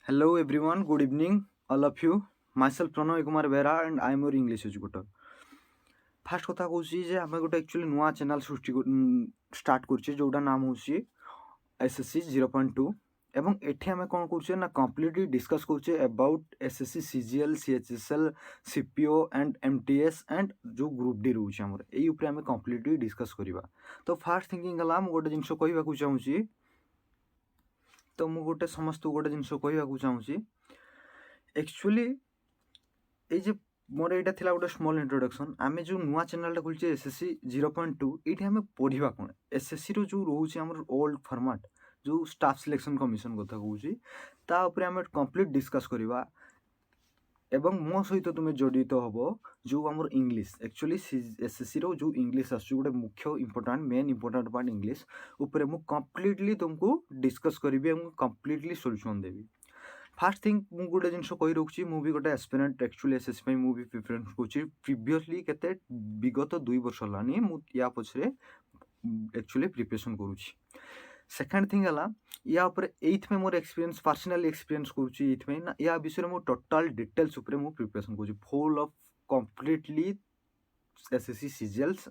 Hello everyone, good evening, all of you. Myself Pranoy Kumar Bera and I am your English educator. First কথা কହୁଛି ଯେ ଆମେ ଗୋଟେ actually ନୂଆ channel start କରୁଛେ ଯେଉଁଟା ନାମ ହେଉଛି SSC 0.2 ଏବଂ ଏଠି ଆମେ କ'ଣ କରୁଛେ ନା କମ୍ପ୍ଲିଟଲି ଡିସ୍କସ୍ କରୁଛେ about SSC CGL CHSL CPO and MTS and ଯେଉଁ ଗ୍ରୁପ୍ ଡି ରହୁଛି ଆମର ଏଇ ଉପରେ ଆମେ କମ୍ପ୍ଲିଟଲି ଡିସ୍କସ୍ କରିବା। ତ ଫାର୍ଷ୍ଟ ଥିଙ୍କିଂ ହେଲା ମୁଁ ଗୋଟେ ଜିନିଷ କହିବାକୁ ଚାହୁଁଛି ସମସ୍ତଙ୍କୁ ଗୋଟେ ଜିନିଷ କହିବାକୁ ଚାହୁଁଛି एक्चुअली ये मोर यहाँ थी गोटे स्मॉल इंट्रोडक्शन आम जो नुआ चैनल खोलचे SSC 0.2 ये आम पढ़ा कौन SSC रो जो रोचे आम ओल्ड फॉर्मेट जो स्टाफ सिलेक्शन कमिशन कथा कहूँ तापर आम कंप्लीट डिस्कस करवा एवं मो सहित तुम्हें जड़ित हम जो आम इंग्लीश एक्चुअली SSC रो जो इंग्लीश आस गोटे मुख्य important main important part English उपरे मु कंप्लीटली तुमको डिस्कस करी कंप्लीटली सॉल्यूशन देवी। फास्ट थिंग मु गोटे जिन कही रखी मु भी गोटे एस्पिरेंट एक्चुअली SSC मु भी प्रिफरेंस करूँ प्रीवियसली केते विगत 2 वर्ष होलानी मु या पछरे एक्चुअली प्रिपरेशन करूँ। सेकेंड थिंग है या एइथ में मोर एक्सपीरियंस पर्सनल एक्सपीरियंस करूँ एइथ में ना या विषय में टोटल डिटेल्स ऊपर मु प्रिपरेशन करूँ full of completely SSC CGLs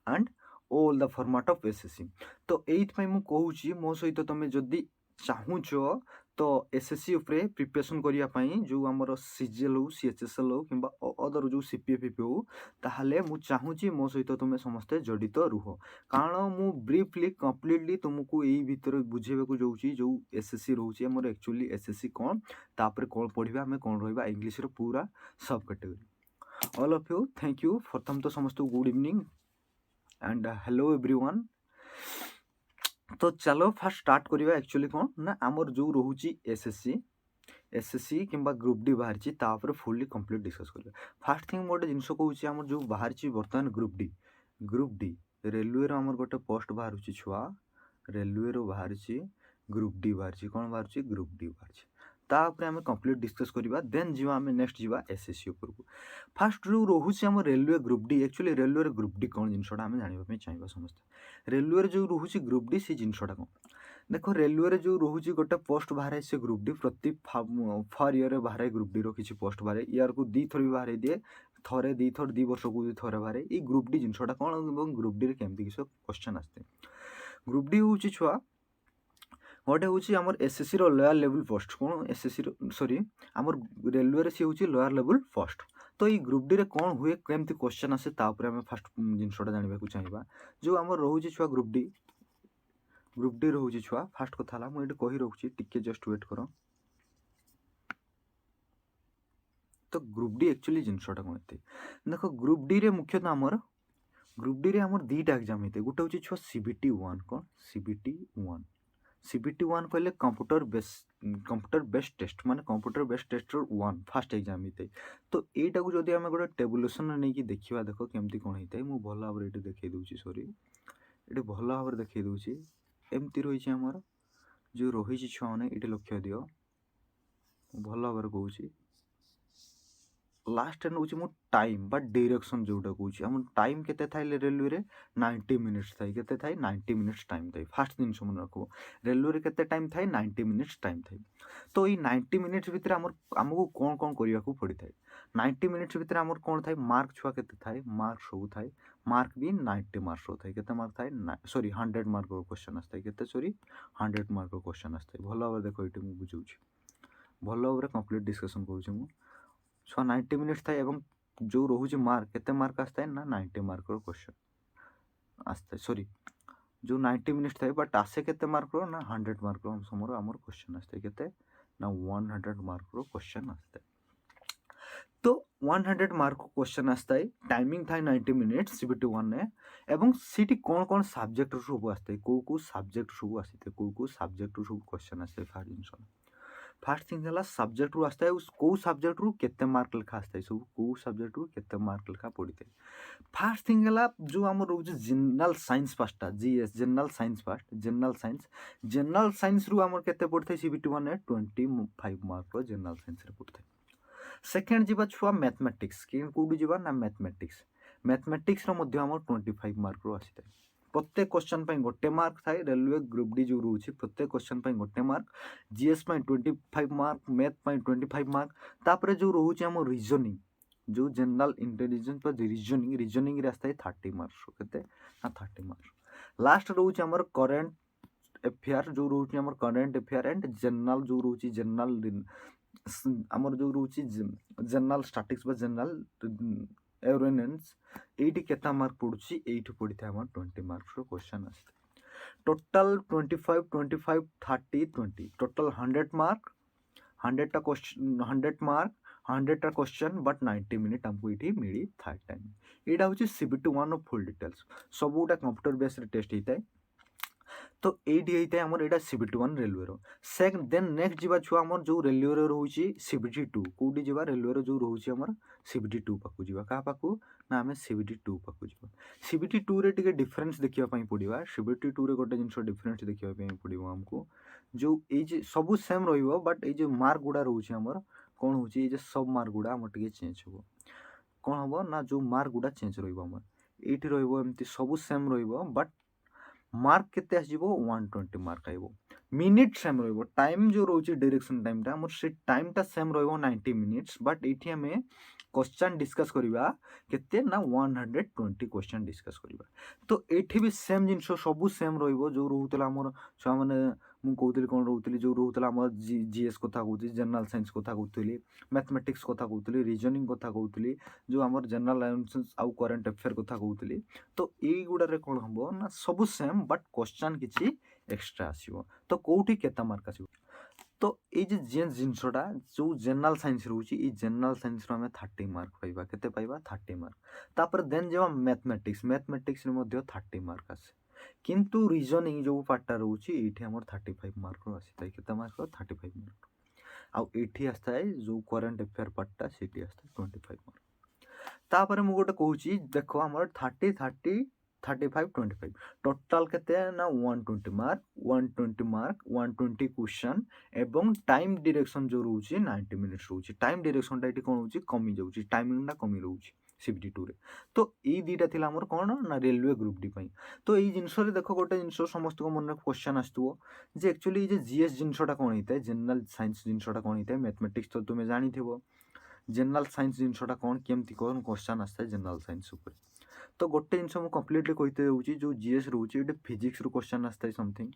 and all the format of SSC। तो एइथ में मु कहूँ मो सहित तुम जदि चाहूच तो SSC उपरे प्रिपरेशन करने जो आमर CGL हो CHSL हो कि अदर जो CPF हो ताहले मु चाहूँगी मो सहित तुम समस्ते जड़ित रुह कारण मु ब्रीफली कंप्लीटली तुमको यही भितर बुझेबा जाऊँगी जो SSC रोचे आमर एक्चुअली SSC कौन तापर कौन पढ़ा आम कौन रहा इंग्लीश पूरा सब category all of you thank you प्रथम तो समस्त good evening and hello everyone. तो चलो फास्ट स्टार्ट करिया एक्चुअली कौन ना आमर जो रोचे SSC किंबा ग्रुप डी बाहरी तापर फुल्ली कंप्लीट डिस्कस करिया। फास्ट थिंग गोटे जिनस कहूँ आमर जो बाहरी बर्तमान ग्रुप डी रेलवे रो आमर गोटे पोस्ट बाहर छुआ रेलवे रो बाहरी ग्रुप डी बाहरी कौन बाहर ग्रुप डी बाहरी तापर आम कंप्लीट डिस्कस करवा देन जीवा आम नेक्स्ट जीवा SSC उपरको। फास्ट जो रोचे आम railway group D actually railway group D कौन जिनसा आम जानापी चाहिए समस्त रेलवे जो रोचे ग्रुप डी से जिनसा कौन देख रेलवे जो रोचे गोटे पोस्ट बाहर से ग्रुप डी प्रति 4 ईयर बाहर ग्रुप डी रि पोस्ट बाहर ईयर को 2 थर भी बाहर दिए थे 2 थर 2 वर्ष को थे बाहर ये ग्रुप डी जिनसा कौन ग्रुप डी केमती किस क्वेश्चन आसते ग्रुप डी हूँ छुआ गोटे हूँ आम SSC रो लोअर लेवल पोस्ट कौन SSC सॉरी आम रेलवे सी हूँ लोअर लेवल पोस्ट। तो ये ग्रुप डी रे कौन हुए केमती क्वेश्चन आसे तापर आम फास्ट जिनसा जानवा चाहिए जो आम रोचे छुआ ग्रुप डी रोचे छुआ फास्ट कथा मुझे कही रखुची टिके जस्ट वेट कर। तो ग्रुप डी एक्चुअली जिनसा कौन होते देख ग्रुप डी रे मुख्यतः आमर ग्रुप डी रे आमर 2टा एग्जाम होते गोटे हूँ छुआ CBT 1 कौन CBT 1 कहले कंप्यूटर बेस्ड टेस्ट माने computer based test 1 first exam होते। तो यहीटा को जदि आम गोटे टेबुलेसन नहीं देखा देख केमती कौन होता है मुझे भल भाव ये देखी दूसरी सॉरी ये भल भाव देखी दूसरी एमती रही आमर जो रही छुआ मैंने ये लक्ष्य दियो भल भाव कहूँ लास्ट नौ मो टाइम बा डायरेक्शन जोटा कहूँ आम टाइम केते थाई रेलवे 90 मिनिट्स थाई केते थाई 90 मिनिट्स टाइम थाई फास्ट दिन मन रखो रेलवे केते टाइम थाई 90 मिनिट्स टाइम थाई। तो ये 90 मिनिट्स भितर आमको कौन कौन करने को पड़ी थाई 90 मिनिट्स भितर आमर कौन थाई मार्क छुआ केते थाई मार्क सब थाई मार्क भी 90 मार्क्स थाई केते मार्क थाई सॉरी 100 मार्क क्वेश्चन आसता केते सॉरी 100 मार्क क्वेश्चन आसता भल भाव देख ये मुझे बुझाऊँ भल भाव कंप्लीट डिस्कसन करूँ छुआ 90 मिनिट्स था एवं जो रोचे मार्क केते मार्क आसता है ना 90 मार्क क्वेश्चन आसता है सॉरी जो 90 मिनिट्स था बट आसे केते मार्क ना 100 मार्क समर आमर क्वेश्चन आसता है केते ना 100 मार्क क्वेश्चन आसता है। तो 100 मार्क क्वेश्चन आसता है टाइमिंग था 90 मिनिट्स CBT 1 ने एवं सीटी कौन कौन सब्जेक्ट सब आसता है को सब्जेक्ट सब आसते को सब्जेक्ट सब क्वेश्चन आसता है फास्ट जिन फास्ट थिंग है सब्जेक्ट रू आसता है कौ सब्जेक्ट रू केते मार्क लिखा आसता है सब कौ सब्जेक्ट रू केते मार्क लिखा पड़ी थे। फास्ट थिंग है जो आम रोचे जनरल साइंस पार्टा GS general science part general science रू आम केते पड़ता है CBT 1 25 मार्क जनरल साइंस रे पड़ता है। सेकेंड जीवा छुआ मैथमेटिक्स कौटी जीवा ना मैथमेटिक्स रो मध्य आम 25 मार्क रू आसी था प्रत्येक क्वेश्चन पे गोटे मार्क थाए रेलवे ग्रुप डी जो रोचे प्रत्येक क्वेश्चन पे गोटे मार्क जीएस पे 25 मार्क मैथ पे 25 मार्क तापर जो रोचे हम रीजनिंग जो जनरल इंटेलिजेंस पर रीजनिंग रे आस्ता है 30 मार्क्स केते ना 30 मार्क्स लास्ट रोचे हमर करंट अफेयर जो रोचे हमर करंट अफेयर एंड जनरल जो रोचे जनरल हमर जो रोचे जनरल स्टैटिक्स बा जनरल एरोनेंस एटी केता मार्क पड़ुची एटी पड़ी था हमर 20 मार्क्स रो क्वेश्चन आस्ते टोटल 25 25 30 20 टोटल 100 मार्क 100 टा क्वेश्चन 100 मार्क 100 टा क्वेश्चन बट 90 मिनिट हमको इठी मिली था टाइम एटा होची सीबीटी 1 ऑफ फुल डिटेल्स सबूटा कंप्यूटर बेस रे टेस्ट हेताय तो एटी हेताय हमर एटा सीबीटी 1 रेलवे रो सेकंड देन नेक्स्ट जीवा छुआ हमर जो रेलवे रो होची सीबीटी 2 कोडी जीवा रेलवे रो जो होची हमर सीबीटी 2 पाकु जीवा का पाकु ना हमें सीबीटी 2 पाकु जीवा सीबीटी 2 रे टिके डिफरेंस देखिया पई पडिबा सीबीटी 2 रे गोटे जिंस डिफरेंस देखिया पई पडिबो हमको जो ए जे सब सेम रहिबो बट ए जे मार्क गुडा रहउची हमर कोन होची ए जे सब मार्क गुडा हमर टिके चेंज होबो कोन होबो ना जो मार्क गुडा चेंज रहिबो हमर एठी रहिबो एमती सब सेम रहिबो बट मार्क केते आसीबो 120 मार्क आइबो मिनिट सेम रहिबो टाइम जो रहउची डायरेक्शन टाइम ता हमर से टाइम ता सेम रहिबो 90 मिनिट्स बट एठी हमें क्वेश्चन डिस्कस करिबा केते ना 120 क्वेश्चन डिस्कस करिबा तो एठी भी सेम जिंसो सब सेम रहिबो जो रहउतला हमर छुआ माने मु कहउतली कोन रहउतली जो रहउतला हमर जीएस कथा कहउतली जनरल साइंस कथा कहउतली मैथमेटिक्स कथा कहउतली रीजनिंग कथा कहउतली जो हमर जनरल अवेयरनेस आउ करंट अफेयर कथा कहउतली तो एई गुडा रे कोन हबो ना सब सेम बट क्वेश्चन किछि एक्स्ट्रा आसीबो तो कोउठी केता मार्क आसीबो तो ये जे जिनसटा जो जनरल साइंस रोची ई जनरल साइंस रो हमें 30 मार्क पाइबा केते पाइबा 30 मार्क तापर देन जेवा मैथमेटिक्स रे मध्ये 30 मार्क आसे किंतु रीजनिंग जो पार्टटा रोची एठी हमर 35 मार्क रो आसी ताई केते मार्क 35 मार्क आ एठी आस्ता है जो करंट अफेयर पार्टटा सेठी आस्ता 25 मार्क तापर मु गोटे कहूची देखो हमर 30 30 35 25 टोटल केते ना 120 मार्क 120 क्वेश्चन एवं टाइम डायरेक्शन जो रहउची 90 मिनिट्स रहउची टाइम डायरेक्शन टा एटी कोन होउची कमी जाउची टाइमिंग टा कमी रहउची सीबीटी 2 रे तो ई दीटा थिला हमर कोन ना रेलवे ग्रुप डी पई तो ई जिंसो रे देखो गोटे जिंसो समस्त को मन क्वेश्चन आस्तुओ जे एक्चुअली जे जीएस जिंसोटा कोन हिताय जनरल साइंस जिंसोटा कोन हिताय मैथमेटिक्स तो तुमे जानि थिबो जनरल साइंस जिंसोटा कोन केमति कोन क्वेश्चन आस्ताय जनरल साइंस ऊपर तो गोटे जिनस मु कंप्लीटली कहते होउची जो जीएस रहउची एटे फिजिक्स रो क्वेश्चन आस्ताय समथिंग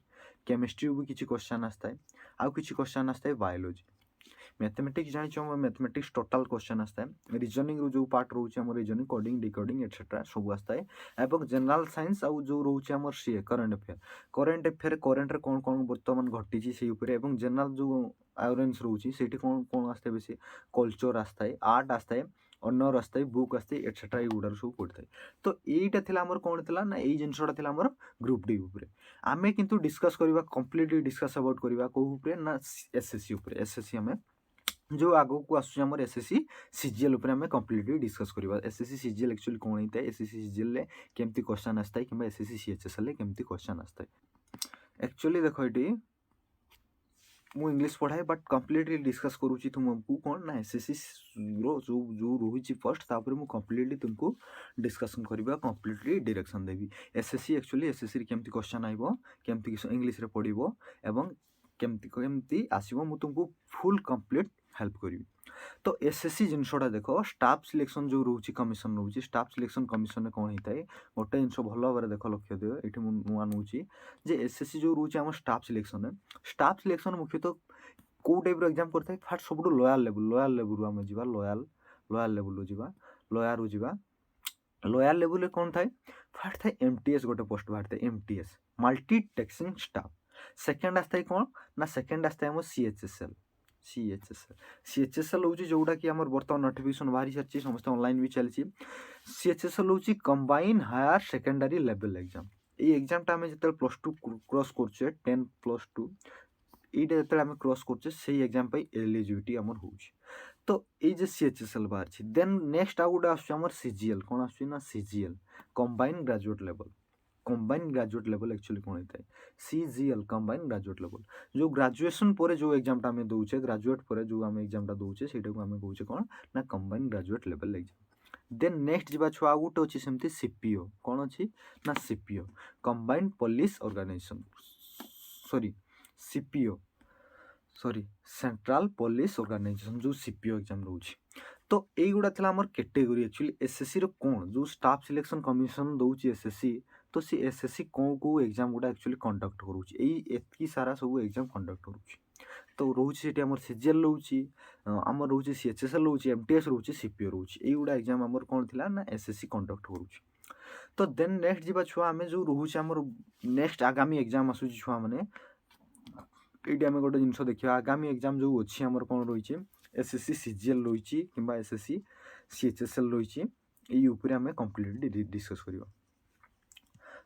केमिस्ट्री भी किछि क्वेश्चन आस्ताय आउ किछि क्वेश्चन आस्ताय बायोलॉजी मैथमेटिक्स जानि हम मैथमेटिक्स टोटल क्वेश्चन आस्ताय रीजनिंग रो जो पार्ट रहउची हम रीजनिंग कोडिंग डिकोडिंग एटसेट्रा सब आस्ताय एवं जनरल साइंस आउ जो रहउची हमर सी करंट अफेयर करंट रे कोन कोन वर्तमान घटिची से ऊपर एवं जनरल जो अवेयरनेस रहउची सेठी कोन कोन आस्ताय बेसी कल्चर आस्ताय आर्ट आस्ताय ऑनर आस्ताय बुक आस्ताय एटसेट्रा ई गुडर सब पड़ताय तो एटा थिला हमर कोन थिला ना एई जिंसोटा थिला हमर ग्रुप डी ऊपर आमे किंतु डिस्कस करबा कंप्लीटली डिस्कस अबाउट करबा को ऊपर ना एसएससी ऊपर एसएससी हमें जो आगो को आसु हमर एसएससी सीजीएल ऊपर हमें कंप्लीटली डिस्कस करबा एसएससी सीजीएल एक्चुअली कोन हिताय एसएससी सीजीएल ले केमति क्वेश्चन आस्ताय किबा एसएससी सीएचएसएल ले केमति क्वेश्चन आस्ताय एक्चुअली देखो एटी मु इंग्लिश पढ़ाए बट कंप्लीटली डिस्कस करूची तुमको कोन ना एसएससी रो जो जो रोहिची फर्स्ट तापर मु कंप्लीटली तुमको डिस्कशन करबा कंप्लीटली डायरेक्शन देबी एसएससी एक्चुअली एसएससी रे केमति क्वेश्चन आइबो केमति इंग्लिश रे पढिबो एवं केमति केमति आसीबो मु तुमको फुल कंप्लीट हेल्प करिवि तो एसएससी जिनसोटा देखो स्टाफ सिलेक्शन जो रहउची कमिशन रहउची स्टाफ सिलेक्शन कमिशन कोन हिताय गोटे जिनसो भलो बारे देखो लक्ष्य दियो एठी मु आनुची जे एसएससी जो रहउची हम स्टाफ सिलेक्शन मुख्यतः को टाइप रो एग्जाम करथाय फर्स्ट सबटो लॉयल लेवल रो हम जिबा लॉयल लेवल रो जिबा लॉयर रो जिबा लॉयल लेवल रे कोन थाय फर्स्ट थाय एमटीएस गोटे पोस्ट बाहरते MTS multi tasking staff second आस्ताय कोन ना सेकंड आस्ताय हम सीएचएसएल होची जोटा कि हमर वर्तमान नोटिफिकेशन बाहरी सरची समस्त ऑनलाइन भी चलची सीएचएसएल होची combine higher secondary level exam ए एग्जाम ता हमें जते प्लस 2 क्रॉस करछे 10 प्लस 2 एटा जते हमें क्रॉस करछे सेही एग्जाम पे एलिजिबिलिटी हमर होची तो ए जे सीएचएसएल बाहरची देन नेक्स्ट आउट आछे हमर सीजीएल कोन आछे ना CGL combine graduate level actually कोन होता है सीजीएल कंबाइन ग्रेजुएट लेवल जो ग्रेजुएशन पर जो एग्जाम टा हमें दउछे ग्रेजुएट पर जो हम एग्जाम टा दउछे सेटा को हमें कहउछे कोन ना combine graduate level exam then next जीवा छुआ आ गुटे अछि सेमती सीपीओ कोन अछि ना CPO combined police organisation sorry CPO sorry central police organisation जो सीपीओ एग्जाम रोची तो এইগুড়া ଥିଲା আমার ক্যাটেগরি एक्चुअली एसएससी रो कोन जो स्टाफ सिलेक्शन कमिशन दउची एसएससी तो सी एसएससी को एग्जाम गुडा एक्चुअली कंडक्ट करूची एई एतकी सारा सब एग्जाम कंडक्ट करूची तो रोची सेठी हमर सीजीएल रोची हमर रोची सीएचएसएल रोची एमटीएस रोची सीपीओ रोची এইগুড়া एग्जाम हमर कोन थिला ना एसएससी कंडक्ट करूची तो देन नेक्स्ट जीवा छुआ हमें जो रोची हमर नेक्स्ट आगामी एग्जाम आसुची छुआ माने एटी आमे गोटे जिनस देखिया आगामी एग्जाम जो अछि हमर कोन रोइची एसएससी सीजीएल रोइची किंबा एसएससी सीएचएसएल रोइची एई ऊपर आमे कंप्लीटली डिस्कस करियो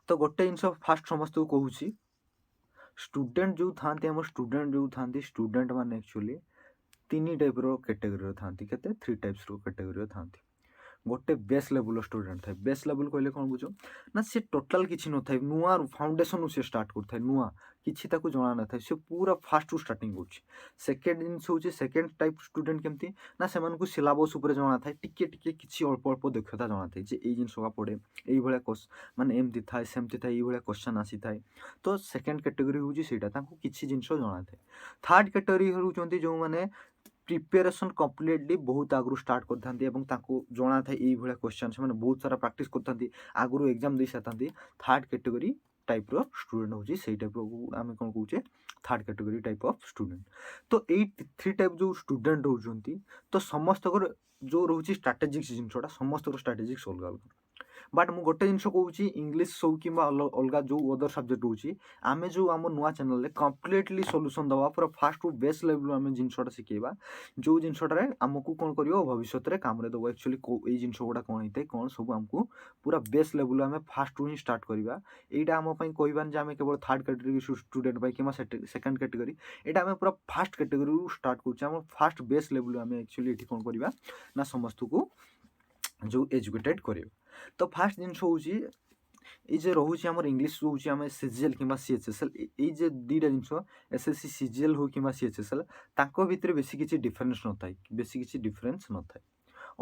तो गोटे जिनस फास्ट समस्त को कहूची स्टूडेंट जो थांती हमर स्टूडेंट जो थांती स्टूडेंट माने एक्चुअली तीन टाइप रो कैटेगरी रो थांती केते 3 टाइप्स रो कैटेगरी रो थांती गोटे बेस लेवल स्टूडेंट थाए बेस लेवल कहले कोन बुझो ना से टोटल किछि न थाए नुआ फाउंडेशन से स्टार्ट कर थाए नुआ किछि ताको जणा न थाए से पूरा फास्ट टू स्टार्टिंग होछि सेकंड दिन से होछि सेकंड टाइप स्टूडेंट केमती ना सेमान को सिलेबस ऊपर जणा थाए टिके टिके किछि अल्प अल्प दक्षता जणा थाए जे एई जिंस का पड़े एई भले कोस माने एमती थाए सेमती थाए एई भले क्वेश्चन आसी थाए तो सेकंड कैटेगरी होछि सेटा ताको किछि जिंस जणा थाए थर्ड कैटेगरी होउचंती जो माने प्रिपेरेसन कम्प्लीटली बहुत आगु स्टार्ट कर जना था ये क्वेश्चन से बहुत सारा प्रैक्टिस कर आगु एग्जाम दे सारी थर्ड कैटेगरी टाइप रो स्टूडेंट होची से टाइप रो आमे कोन कहूचे third category type of student तो एई थ्री टाइप जो स्टूडेंट होचंती तो समस्त जो रोची स्ट्रेटेजिक जिनसटा समस्त स्ट्रेटेजिक अलग अलग बट मु गोटे जिनस कहूँ इंग्लीश सब कि अलग जो अदर सब्जेक्ट होची आमे जो आम नुआ चैनल रे कंप्लीटली सॉल्यूशन दवा पूरा फास्ट टू बेस्ट लेवल आमे जिनसटा शिखेबा जो जिनसटा आमको कौन करियो भविष्य रे काम रे दबो एक्चुअली ए जिनस गुडा कौन होते कौन सब आमको पूरा बेस्ट लेवल आमे फास्ट टू ही स्टार्ट करबा एटा आम पई कहबान जे आमे केवल third category student by keema second category एटा आमे पूरा फास्ट कैटेगरी स्टार्ट करछ आम फास्ट बेस्ट लेवल आमे एक्चुअली एठी कौन करबा ना समस्त को जो एजुकेटेड करियो तो फास्ट जिनस होची এই যে রহুছি আমার ইংলিশ রহুছি আমি সিজিএল কিংবা সিএচএসএল এই যে দুইটা জিনিস এসএসসি সিজিএল হো কিংবা সিএচএসএল তাଙ୍କ ভিতরে বেশি কিছু ডিফরেন্স নথাই বেশি কিছু ডিফরেন্স নথাই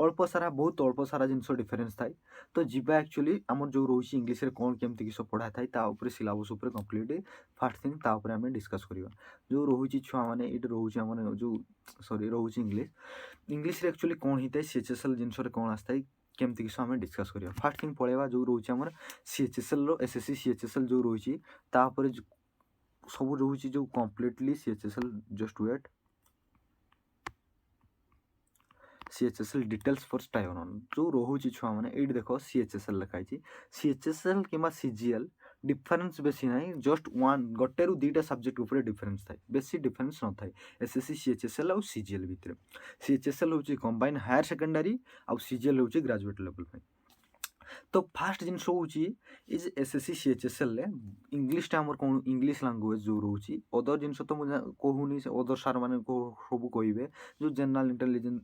অল্প সারা বহুত অল্প সারা জিনিস ডিফরেন্স থাই তো ଯିବା एक्चुअली আমার যে রহুছি ইংলিশরে কোন কেমতি কিস পড়া থাই তা উপরে সিলেবাস উপরে কমপ্লিট ফার্স্ট থিং তা উপরে আমি ডিসকাস করিবা যে রহুছি ছুয়া মানে এটি রহুছি আমার যে সরি রহুছি ইংলিশরে एक्चुअली কোন হিতাই সিএচএসএল জিনিসরে কোন আসতাই केमती किस आम डिस्कस करिया फास्ट थिंग पळेबा जो रोची हमर सीएचएसएल रो एसएससी सीएचएसएल जो रोची तापर सब रोची जो completely CHSL just wait CHSL details for स्टाइवन जो रोची छुआ माने एडी देखो सीएचएसएल लिखाई छी सीएचएसएल किमा सीजीएल डिफरेंस बेसी नाही जस्ट वन गोटे रु दीटा सब्जेक्ट ऊपर डिफरेंस थाए बेसी डिफरेंस न थाए एसएससी सीएचएसएल और सीजीएल भितर सीएचएसएल होची कंबाइन हायर सेकेंडरी और सीजीएल होची ग्रेजुएट लेवल पे तो फास्ट जिन होची इज एसएससी सीएचएसएल ले इंग्लिश टा हमर कोन इंग्लिश लैंग्वेज जो रोची अदर जिन तो मुझे कहूनी से अदर सार माने को सब कहबे जो जनरल इंटेलिजेंस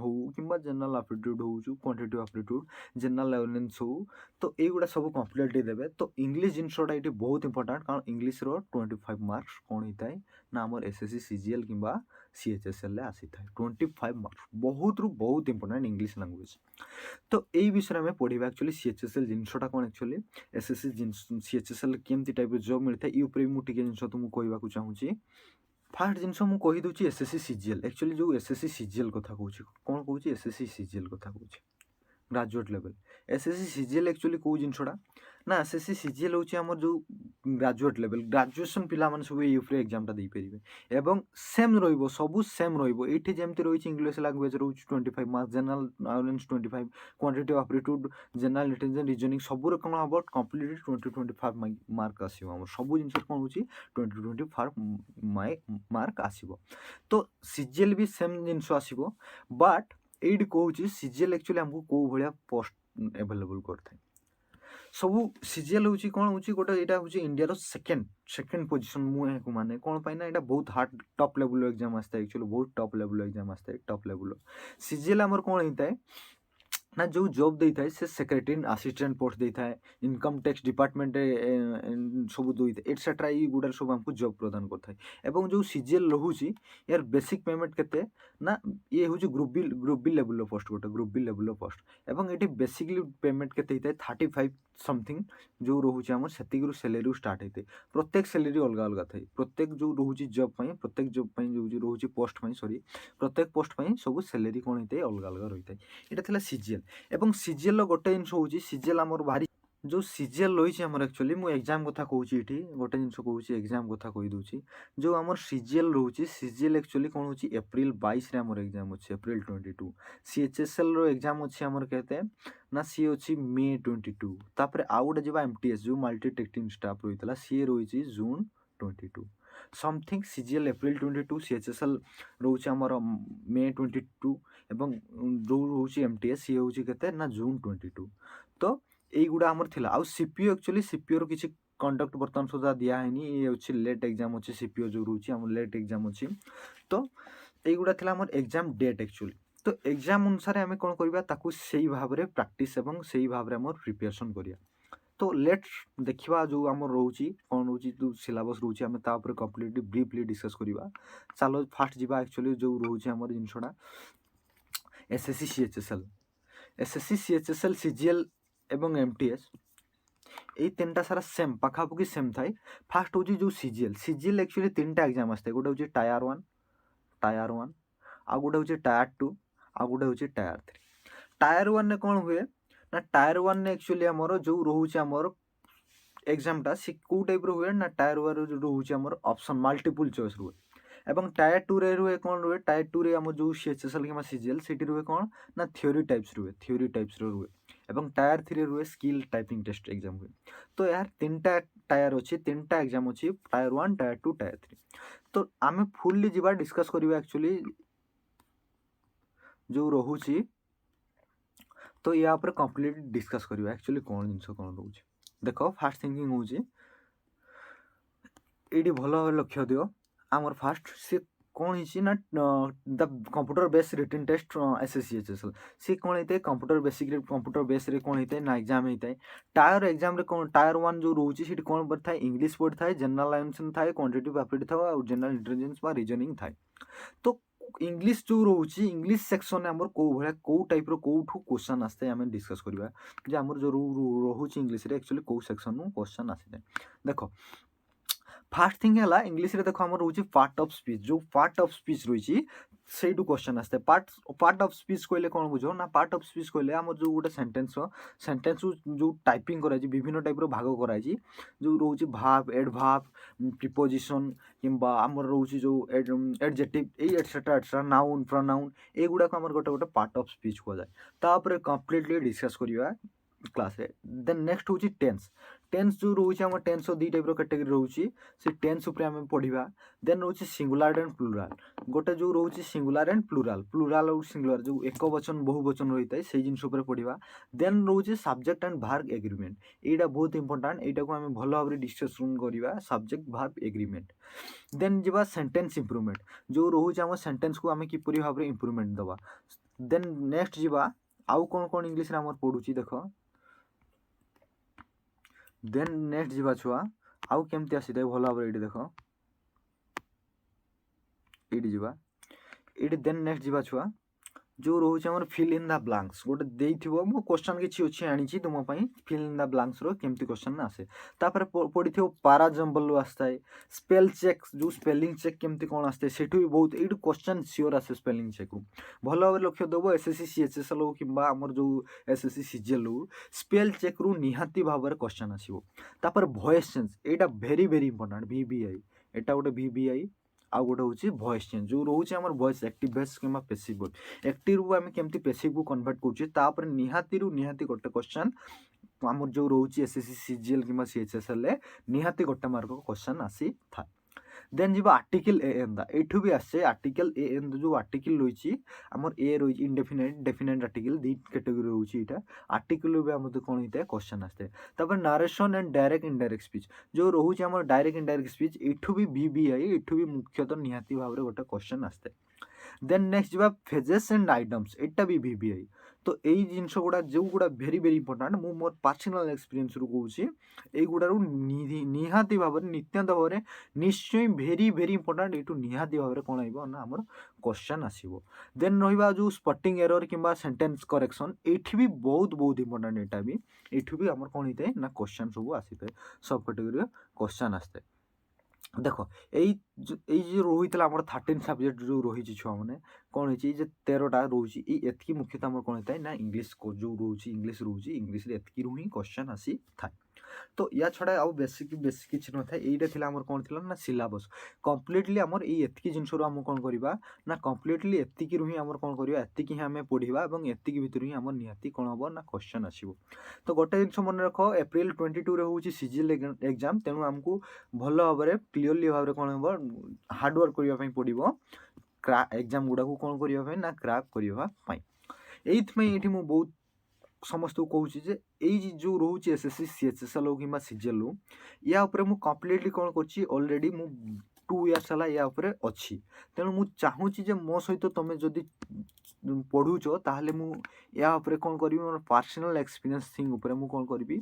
हो किंबा जनरल एप्टीट्यूड हो जो क्वांटिटेटिव एप्टीट्यूड जनरल अवेयरनेस हो तो एगुडा सब कंप्लीटली देबे तो इंग्लिश जिनसटा एटी बहुत इंपोर्टेंट कारण इंग्लिश रो 25 मार्क्स कोन हिताय ना हमर एसएससी सीजीएल किंबा सीएचएसएल ले आसी थाय 25 मार्क्स बहुत रु बहुत इंपोर्टेंट इंग्लिश लैंग्वेज तो यही विषय में पढ़ा एक्चुअली सीएचएसएल जिनसटा कौन एक्चुअली एसएससी सीएचएसएल केमती टाइप जॉब मिलता है यूपरे मुझे जिनस तुमको कहवाक चाहूँगी फास्ट जिनस मुझे कहीदे एसएससी सीजीएल एक्चुअली जो एसएससी सीजीएल कथा कहूँ कौन कहूँ एसएससी सीजीएल कथा कहूँ graduate level SSC CGL actually कौ जिनसटा ना एसएससी सीजीएल होची हमर जो ग्रेजुएट लेवल ग्रेजुएशन पिला माने सब यूपरे एग्जाम टा दे परिबे एवं सेम रहइबो सबु सेम रहइबो एठी जेमति रहिछि इंग्लिश लैंग्वेज रहउछि 25 marks general awareness 25 quantitative aptitude general intelligence reasoning सबु रे कोन अबाउट कंप्लीटली 25 मार्क आसीबो हमर सबु जिनस कोन होछि 25 मार्क आसीबो तो सीजीएल भी सेम जिनस आसीबो बट एडी कहूँ सीजीएल एक्चुअली हमको कौ भाया पोस्ट अवेलेबल करते सब सीजीएल हूँ कौन हूँ गोटे यहाँ हूँ इंडिया सेकेंड पोजिशन मुझे माने कौन पाई ना यहाँ बहुत हार्ड टॉप लेवल एग्जाम आसता है एक्चुअली बहुत टॉप लेवल एग्जाम आसता है टॉप लेवल सीजीएल आमर कौन होता है ना जो जॉब देता है से सेक्रेटरी असिस्टेंट पोस्ट देता है इनकम टैक्स डिपार्टमेंट सब देता एटसेट्रा गुड़ा सब आमको जॉब प्रदान करता है एवं जो सीजीएल रोचे यार बेसिक पेमेंट केते ना ये हूँ ग्रुप बी लेवल पोस्ट गोटे ग्रुप बी लेवल पोस्ट एवं ये बेसिकली पेमेंट केते होता है 35 समथिंग जो रोचे आम से सैलरी स्टार्ट होते प्रत्येक सैलरी अलग अलग थाए प्रत्येक जो रोचे जॉब प्रत्येक जॉब जो रोचे पोस्ट सॉरी प्रत्येक पोस्ट सब सैलरी कौन होता है अलग अलग रही है यहाँ था सीजीएल एवं सीजीएल गोटे जिन हूँ सीजीएल आमर भारी जो सीजीएल रही आमर एक्चुअली मुझे एग्जाम कथा कहूँ ये गोटे जिन कहूँ एग्जाम कथा कहीदे जो आमर सीजीएल रोचे सीजीएल एक्चुअली कौन हो एप्रिल 22 रे आमर एग्जाम अच्छे एप्रिल 22 सीएचएसएल रो एग्जाम अच्छे आमर कहते ना सी अच्छी मे 22 तापर आउ गोटे जब एमटीएस जो मल्टी टेक्निकल स्टाफ रही है सी रही जून 22 समथिंग सीजीएल एप्रिल 22 सीएचएसएल रोचे आमर मे 22 एवं जो रोचे एमटीएस सी हूँ के ना जून 22 तो यहीगुड़ा आमर थिला आउ सीपीओ एक्चुअली सीपीओ किसी कंडक्ट बर्तमान सुधा दिखानी ये अच्छे लेट एग्जाम अच्छे सीपीओ जो रोचे आम लेट एग्जाम अच्छी तो यहीगुड़ा थिला आमर एग्जाम डेट एक्चुअली तो एग्जाम अनुसार आम कौन करवा ताकू सही भाव में प्रैक्टिस एवं सही भाव में आम प्रिपरेशन करिया तो लेट्स देखा जो आम रोचे कौन रोचे जो सिलेबस रोचे आम तापर कम्प्लीटली ब्रीफली डिस्कस करवा चलो फास्ट जावा एक्चुअली जो रोचे आम जिनसा एसएससी सीएचएसएल सीजीएल एवं एमटीएस ये तीन सारा सेम पाखापाखि सेम थाए फास्ट हूँ जो सीजीएल एक्चुअली 3टा एग्जाम आसता है गोटे हूँ टायर 1 आ गोटे हूँ टायर 2 आ गोटे हूँ टायर 3 टायर 1 ने कौन हुए ना टायर 1 ने एक्चुअली आमर जो रोचे आमर एग्जामटा सी कौ टाइप हुए ना टायर 1 जो रोचे आमर ऑप्शन मल्टीपल चॉइस रुए एवं टायर 2 रे रुए कौन रुए टायर 2 रे आम जो सीएचएसएल कि सीजीएल से रुए कौन ना थ्योरी टाइप्स रुए एवं टायर 3 रुए स्किल टाइपिंग टेस्ट एग्जाम हुए तो यार 3टा टायर अच्छे 3टा एग्जाम अच्छी टायर 1 टायर 2 टायर 3 तो आम फुल्ली जा डिस्कस करवा एक्चुअली जो रोचे तो या पर कंप्लीट डिस्कस करवा एक्चुअली कौन जिन कौन रोचे देख फास्ट थिंकिंग हूँ ये भल लक्ष्य दियो आमर फास्ट सी कौन ना the computer base written test SSC HSL सी कौन होता है कंप्यूटर बेसिक कंप्यूटर बेस रे कौन होता है ना एग्जाम होता है टायर एग्जाम रे कौन टायर 1 जो रोचे सीट कौन पढ़ता है इंग्लिश पढ़ता है जनरल लाइन्स थाए क्वांटिटेटिव एप्टीट्यूड था और जनरल इंटेलिजेंस बा रीजनिंग थाए तो इंग्लिश जो रोचे इंग्लिश सेक्शन में आमर कौ भाया कौ टाइप कौठू क्वेश्चन आसता है आम डिस्कस करवा जे आमर जो रोचे इंग्लिश एक्चुअली कौ सेक्शन क्वेश्चन आसी देखो फास्ट थिंग है इंग्लिश रे देखो आमर रोचे पार्ट ऑफ स्पीच जो पार्ट ऑफ स्पीच रही से क्वेश्चन आसते पार्ट ऑफ स्पीच कहले कौन बुझ ना पार्ट ऑफ स्पीच कहले आमर जो गोटे सेंटेंस जो टाइपिंग कराई विभिन्न टाइप भाग कराई जो रोचे भाव एडभाव प्रिपोजिशन किंबा आमर रोचे जो एडजेक्टिव एटसेट्रा नाउन प्रोनाउन एगुड़ा आमर गोटे गोटे पार्ट ऑफ स्पीच कह जाए तापर कंप्लीटली डिस्कस करवा क्लास रे देन नेक्स्ट हूँ टेंस जो रोचे आम टेंस दी टाइप कैटेगरी रोचे से टेंस उपर आम पढ़ा देन रोचे सिंगुलर एंड प्लूराल गोटे जो रोचे सिंगुलर एंड प्लूराल और सिंगुलर जो एक वचन बहुवचन रही है से जिन पढ़ा देन रोचे सब्जेक्ट एंड भार्ब एग्रीमेंट यहाँ बहुत इंपोर्टाट यहाँ को आम भल भाव डिस्कसन करवा सब्जेक्ट भार्ब एग्रीमेंट देन जा सेंटेंस इंप्रूवमेंट जो रोचे आम सेंटेंस को आम किपरि भाव इंप्रूवमेंट दवा देन नेक्स्ट जा आउ कौन कौन इंग्लिश आम पढ़ुची देख देन नेक्स्ट जा छुआ आउ केमती आसी भल भाव ये देख ये जा ये देन नेक्स्ट जा छुआ जो रोचे आम फिल इन द ब्लांक्स गोटे देइथिबो मो क्वेश्चन किछि अछि आनिछि तुम पई फिल इन द ब्लांक्स रो केमती क्वेश्चन आसे तापर पढिथिबो पारा जंबल आस्ता है स्पेल चेक जो स्पेलिंग चेक केमती कोन आस्ते सेठु भी बहुत एडु क्वेश्चन सियोर आसे स्पेलिंग चेक भल भाव लक्ष्य देबो एसएससी सीएचएसएल हो किबा हमर जो एसएससी सीजीएल हो स्पेल चेक रु निहाती भाव क्वेश्चन आसीबो तापर वॉइस चेंज एटा वेरी वेरी इंपोर्टेंट वीबीआई एटा गोटे वीबीआई आउ गोटे हूँ वॉइस चेंज जो रोचे आम वॉइस एक्टिव वॉइस कि पेसिव वॉइस एक्टिव आम केमती पेसिव को कन्वर्ट करुचे निहाती गोटे क्वेश्चन आम जो रोचे एसएससी सीजीएल कि सीएचएसएल निहाती गोटे मार्क क्वेश्चन आसी था then ji article A N एठू भी आसे आर्टिकल ए एन जो आर्टिकल रही आमर ए रही इंडेफिनाइट डेफिनाइट आर्टिकल दी कैटेगरी रोचे यहाँ आर्टिकल भी आम कौन होता है क्वेश्चन आसते तापर narration and direct indirect speech जो रोचे आम डायरेक्ट इनडायरेक्ट स्पीच एठू भी वीबीआई एठू भी मुख्यतः निहाती भाव में गोटे क्वेश्चन आसते देन नेक्स्ट जा फेजेस एंड आइटम्स एटा भी वीवीआई तो यही जिनस गुड़ा जो गुड़ा भेरी भेरी इंपोर्टाट मु मोर पर्सनल एक्सपीरियंस रु कहूँ यही निहाती भाव नित्यांत भाव निश्चय भेरी भेरी इंपोर्टाट यू निहाती भाव कौन ना आमर क्वेश्चन आसो देन रहा जो स्पटिंग एरर कि सेंटेंस करेक्शन ये भी बहुत बहुत इंपोर्टाट यहाँ भी ये भी आम कौन होता है ना क्वेश्चन सब आसी था सब कैटेगोरी क्वेश्चन आसता है देख ये रोता आम 13 सब्जेक्ट जो रही छुआ मैंने कौन है 13टा रोचे ये मुख्यतः आम कौन होता है ना इंग्लीश जो रोचे इंग्लीश रोचे इंग्लीश एतकी रू ही क्वेश्चन आसी था तो या छड़ा आउ बेसिक बेसिक किसी न था यहीटा थी आमर कौन थी ना सिलेबस कम्प्लीटली आमर ये जिनस आम कौन करवा ना कम्प्लीटली एतिक ही आमर कौन करवा एतिक ही आम पढ़ा और एतिक भितर ही आम निहाती कौन हम ना क्वेश्चन आसो तो गोटे जिन मन रख एप्रिल 22 हूँ सीजीएल एग्जाम तेणु आमको भल भाव में क्लीयरली भाव में कौन हम हार्डवर्क करने पड़ो एग्जाम गुड़ा कौन करने ना क्रैक करने ये बहुत समस्त को कहूँ ये जो रोचे एसएससी सीएचएसएल हो कि सीजीएल हो या मुझे कम्प्लीटली कौन कर ऑलरेडी मु 2 इयर्स है या अच्छी तेणु मुझे चाहूँगी मो सहित तुम जदि पढ़ुच ताहले मु या कौन करी मोर पर्सनल एक्सपीरियंस थिंग ऊपर मु कौन करी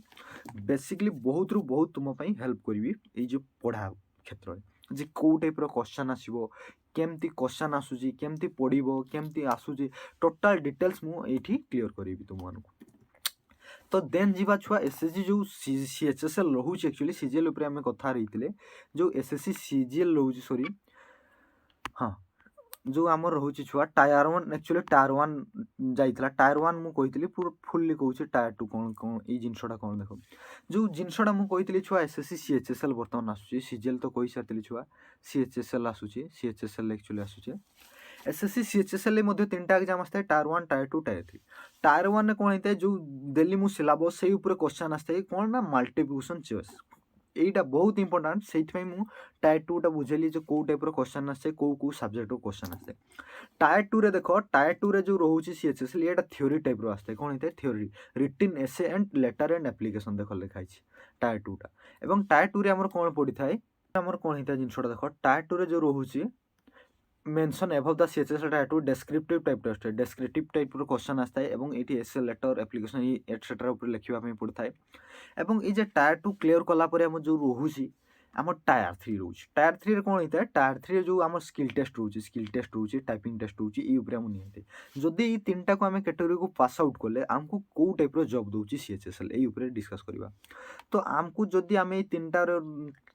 बेसिकली बहुत रु बहुत तुम हेल्प करी ये जो पढ़ा क्षेत्र में जे कौ टाइप क्वेश्चन आसो केमती क्वेश्चन आसूसी केमती पढ़ो केमती आसूसी टोटाल डिटेल्स मुझे क्लीयर करी तुम तो देन जीवा छुआ एसएससी जो सीएचएसएल रोचे एक्चुअली सीजीएल ऊपर आम कथा रही जो एसएससी सीजीएल रोचे सॉरी हाँ जो आम रोचे छुआ टायर 1 एक्चुअली टायर 1 जाइला टायर 1 मुझे कही पूरा फुल्ली कहूँ टायर 2 कौन कौन ये जिनसा कौन देख जो जिनसा मुझे छुआ एसएससी सीएचएसएल बर्तमान आसूसी सीजीएल तो कही सारी छुआ सीएचएसएल आसूसी सीएचएसएल एक्चुअली आसूचे एसएससी सीएचएसएल 3टा एग्जाम आसता है टायर 1 टायर 2 टायर 3 टायर 1 कौन होता है जो दिल्ली मु सिलेबस से ऊपर क्वेश्चन आसता है कौन ना मल्टीप्लिकेशन चॉइस यहीटा बहुत इंपोर्टाट से टायर 2टा बुझेली जो कौ टाइप क्वेश्चन आसते कौ सब्जेक्ट क्वेश्चन आसते टायर 2 रे देख टायर 2 रे जो रोचे सीएचएसएल ये थ्योरी टाइप आसते कौन होता है theory written essay and letter and application देख लिखाई टायर 2टा एवं टायर 2 रे आमर कौन पड़ी थाए आमर कौन होता है जिनसा देख टायर 2 रे जो रोचे mention above the CHSL tier 2 descriptive type test descriptive type question आता है एवं ये एसे लेटर एप्लिकेशन एटसेट्रा ऊपर लिखा पड़ता है एवं ये टायर 2 क्लीयर कलापर आम जो रोचे आम टायर 3 रोचे टायर 3 कौन होता है टायर 3 जो आम स्किल टेस्ट रोचे टाइपिंग टेस्ट रोचे ये आम निहते जदि ये 3टा को आम कैटेगोरी को पास आउट कले आमको कौ टाइप जॉब दूसरी सीएचएसएल ये डिस्कस करवा तो आमको जदि आम 3टार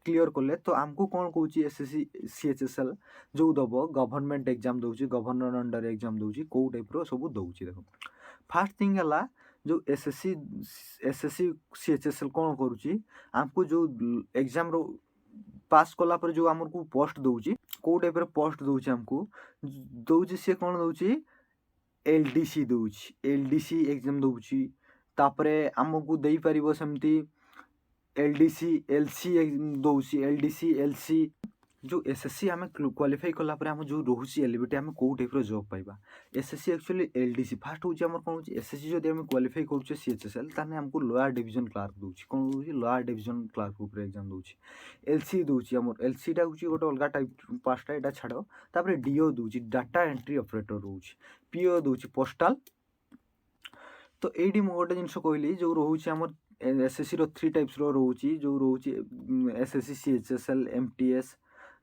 क्लीयर कले तो आमको कौन कौच एसएससी सीएचएसएल जो दब गवर्नमेंट एग्जाम दूसरी गवर्नर अंडर एग्जाम दूसरी कौ टाइप सब दूसरी देख फास्ट थिंग है जो एसएससी सीएचएसएल कौन करुच्ची आमको जो एग्जाम रो पास कला पर जो आमको पोस्ट दूसरी कौ टाइप पोस्ट दूसरी आमको दूसरी सी कौन दूसरी एलडीसी दूसरी एलडीसी एग्जाम दूसरी तापरे आमको दे पारिबो सेमती एलडीसी एलसी दूसरी एलडीसी एलसी जो एसएससी आम क्वालिफाई कलापर आम जो रोचे एलिबिटी आम कौ टाइप जॉब पाइबा एसएससी एक्चुअली एलडीसी फास्ट हूँ आम कौन एसएससी जब आम क्वालिफाई करुचे सीएचएसएल ताने आमको लोअर डिवीजन क्लार्क दूसरी कौन दूसरी लोअर डिवीजन क्लार्क ऊपर एग्जाम दूसरी एलसी दूसरी आम एलसीटा हूँ गोटे अलग टाइप पाँचटा यहाँ छाड़ तापर डीओ दूसरी डाटा एंट्री ऑपरेटर रोचे पीओ दूसरी पोस्टाल तो ये गोटे जिन कहली जो रोचे आम एसएससी 3 टाइप्स रोचे जो रोचे एसएससी सीएचएसएल एमटीएस